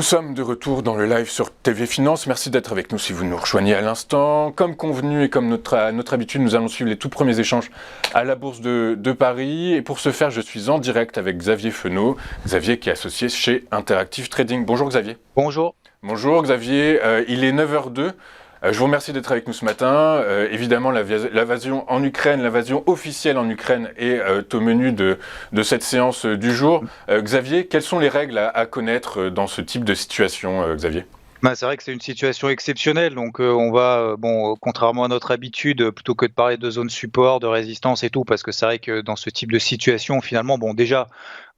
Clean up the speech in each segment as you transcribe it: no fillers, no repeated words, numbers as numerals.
Nous sommes de retour dans le live sur TV Finance. Merci d'être avec nous si vous nous rejoignez à l'instant. Comme convenu et comme notre habitude, nous allons suivre les tout premiers échanges à la Bourse de Paris. Et pour ce faire, je suis en direct avec Xavier Fenot. Xavier qui est associé chez Interactive Trading. Bonjour Xavier. Bonjour. Bonjour Xavier. Il est 9h02. Je vous remercie d'être avec nous ce matin. Évidemment, l'invasion en Ukraine, l'invasion officielle en Ukraine est au menu de cette séance du jour. Xavier, quelles sont les règles à connaître dans ce type de situation, Xavier ? C'est vrai que c'est une situation exceptionnelle, donc on va, contrairement à notre habitude, plutôt que de parler de zone support, de résistance et tout, parce que c'est vrai que dans ce type de situation, finalement, déjà,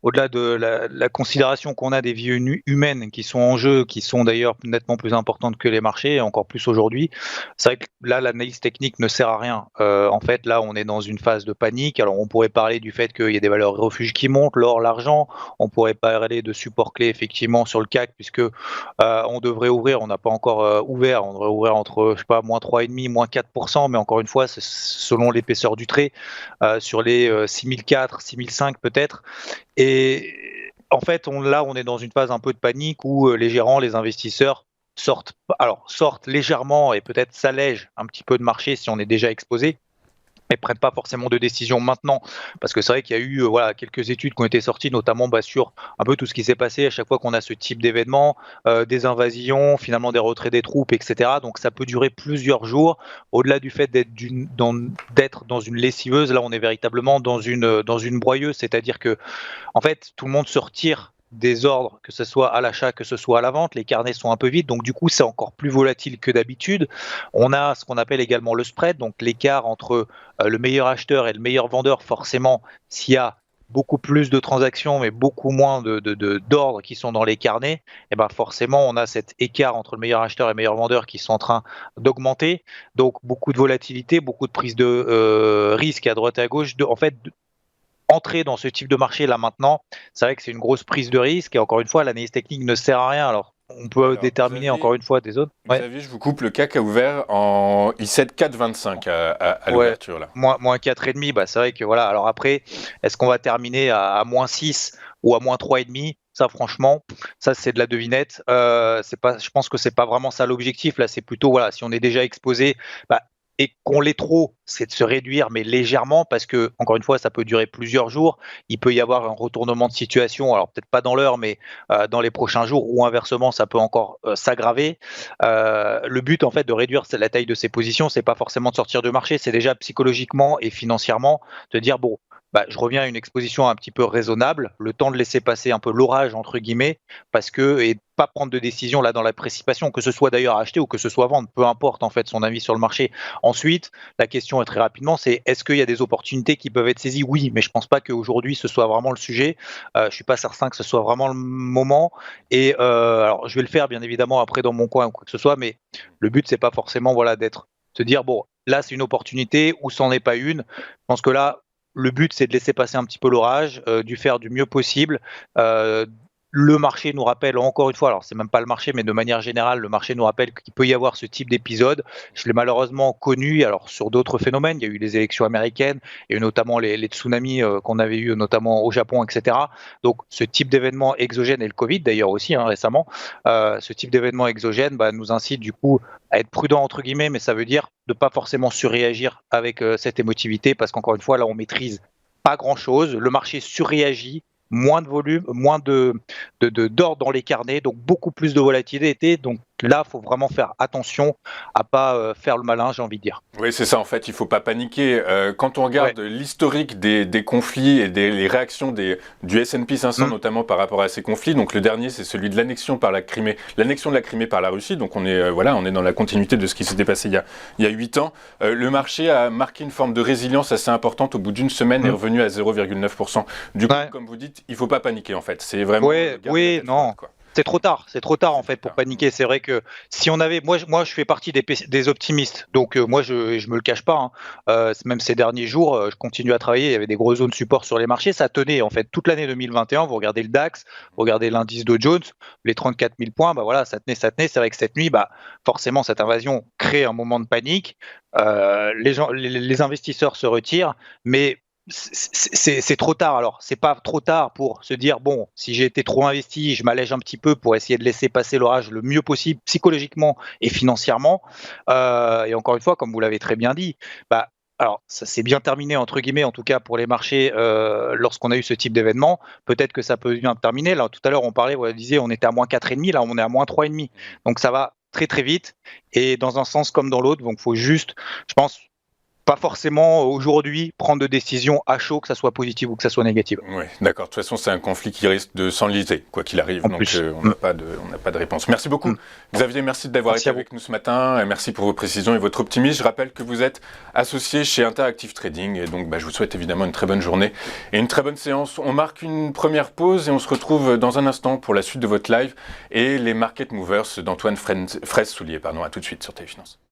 au-delà de la considération qu'on a des vies humaines qui sont en jeu, qui sont d'ailleurs nettement plus importantes que les marchés, et encore plus aujourd'hui, c'est vrai que là, l'analyse technique ne sert à rien. En fait, là, on est dans une phase de panique. Alors, on pourrait parler du fait qu'il y a des valeurs refuges qui montent, l'or, l'argent. On pourrait parler de support clé, effectivement, sur le CAC, puisque on devrait ouvrir, on n'a pas encore ouvert, on devrait ouvrir entre, moins 3,5, moins 4%, mais encore une fois, c'est selon l'épaisseur du trait, sur les 6004, 6005 peut-être. Et en fait, on est dans une phase un peu de panique où les gérants, les investisseurs sortent légèrement et peut-être s'allègent un petit peu de marché si on est déjà exposé, mais prennent pas forcément de décision maintenant, parce que c'est vrai qu'il y a eu quelques études qui ont été sorties, notamment sur un peu tout ce qui s'est passé à chaque fois qu'on a ce type d'événement, des invasions, finalement des retraits des troupes, etc. Donc ça peut durer plusieurs jours. Au-delà du fait d'être dans une lessiveuse, là on est véritablement dans une broyeuse, c'est-à-dire que en fait tout le monde se retire des ordres, que ce soit à l'achat, que ce soit à la vente, les carnets sont un peu vides, donc du coup c'est encore plus volatile que d'habitude. On a ce qu'on appelle également le spread, donc l'écart entre le meilleur acheteur et le meilleur vendeur. Forcément, s'il y a beaucoup plus de transactions mais beaucoup moins d'ordres qui sont dans les carnets, et forcément on a cet écart entre le meilleur acheteur et le meilleur vendeur qui sont en train d'augmenter, donc beaucoup de volatilité, beaucoup de prise de risque à droite et à gauche. Entrer dans ce type de marché là maintenant, c'est vrai que c'est une grosse prise de risque, et encore une fois l'analyse technique ne sert à rien. Alors on peut déterminer Xavier, encore une fois des zones. Xavier, je vous coupe, le CAC a ouvert en I7 4,25 à l'ouverture là. Moins 4,5, c'est vrai que voilà. Alors après, est-ce qu'on va terminer à moins 6 ou à moins 3,5 ? Ça, franchement, ça c'est de la devinette. Je pense que c'est pas vraiment ça l'objectif. Là, c'est plutôt si on est déjà exposé, et qu'on l'est trop, c'est de se réduire, mais légèrement, parce que, encore une fois, ça peut durer plusieurs jours. Il peut y avoir un retournement de situation, alors peut-être pas dans l'heure, mais dans les prochains jours, ou inversement, ça peut encore s'aggraver. Le but, en fait, de réduire la taille de ces positions, c'est pas forcément de sortir du marché, c'est déjà psychologiquement et financièrement de dire, je reviens à une exposition un petit peu raisonnable, le temps de laisser passer un peu l'orage, entre guillemets, et pas prendre de décision là dans la précipitation, que ce soit d'ailleurs acheter ou que ce soit vendre, peu importe en fait son avis sur le marché. Ensuite, la question est très rapidement, c'est est-ce qu'il y a des opportunités qui peuvent être saisies ? Oui, mais je pense pas qu'aujourd'hui ce soit vraiment le sujet. Je suis pas certain que ce soit vraiment le moment. Et alors je vais le faire bien évidemment après dans mon coin ou quoi que ce soit, mais le but c'est pas forcément se dire là c'est une opportunité ou c'en est pas une. Je pense que là le but, c'est de laisser passer un petit peu l'orage, du faire du mieux possible. Le marché nous rappelle encore une fois, alors c'est même pas le marché, mais de manière générale, le marché nous rappelle qu'il peut y avoir ce type d'épisode. Je l'ai malheureusement connu sur d'autres phénomènes. Il y a eu les élections américaines, et notamment les tsunamis qu'on avait eu notamment au Japon, etc. Donc ce type d'événement exogène, et le Covid d'ailleurs aussi récemment, ce type d'événement exogène nous incite du coup à être prudent entre guillemets, mais ça veut dire de pas forcément surréagir avec cette émotivité, parce qu'encore une fois là on maîtrise pas grand chose, le marché surréagit, moins de volume, moins d'ordre dans les carnets, donc beaucoup plus de volatilité. Donc là, il faut vraiment faire attention à pas faire le malin, j'ai envie de dire. Oui, c'est ça, en fait, il ne faut pas paniquer. Quand on regarde l'historique des conflits et les réactions du S&P 500, notamment par rapport à ces conflits, donc le dernier, c'est celui de l'annexion de la Crimée par la Russie, donc on est dans la continuité de ce qui s'était passé il y a 8 ans. Le marché a marqué une forme de résilience assez importante au bout d'une semaine, est revenu à 0,9%. Du coup, comme vous dites, il ne faut pas paniquer, en fait. C'est vraiment... non. C'est trop tard en fait pour paniquer. C'est vrai que si on avait, moi je fais partie des optimistes, donc moi je me le cache pas. Même ces derniers jours, je continue à travailler. Il y avait des grosses zones support sur les marchés. Ça tenait en fait toute l'année 2021. Vous regardez le DAX, vous regardez l'indice Dow Jones, les 34 000 points. Ça tenait. C'est vrai que cette nuit, forcément cette invasion crée un moment de panique. Les investisseurs se retirent, mais c'est trop tard. Alors, c'est pas trop tard pour se dire bon, si j'ai été trop investi, je m'allège un petit peu pour essayer de laisser passer l'orage le mieux possible, psychologiquement et financièrement. Et encore une fois, comme vous l'avez très bien dit, bah, alors ça s'est bien terminé entre guillemets, en tout cas pour les marchés, lorsqu'on a eu ce type d'événement. Peut-être que ça peut bien terminer. Là, tout à l'heure, on parlait, vous disiez, on était à -4,5, là, on est à -3,5. Donc ça va très très vite et dans un sens comme dans l'autre. Donc, faut juste, je pense, pas forcément aujourd'hui prendre de décision à chaud, que ça soit positive ou que ça soit négative. Oui, d'accord. De toute façon, c'est un conflit qui risque de s'enliser, quoi qu'il arrive. En Donc, plus. on n'a pas de réponse. Merci beaucoup. Xavier, merci d'avoir Merci été à vous. avec nous ce matin. Et merci pour vos précisions et votre optimisme. Je rappelle que vous êtes associé chez Interactive Trading. Et donc, je vous souhaite évidemment une très bonne journée et une très bonne séance. On marque une première pause et on se retrouve dans un instant pour la suite de votre live et les Market Movers d'Antoine Fraisse-Soulier. À tout de suite sur Téléfinance.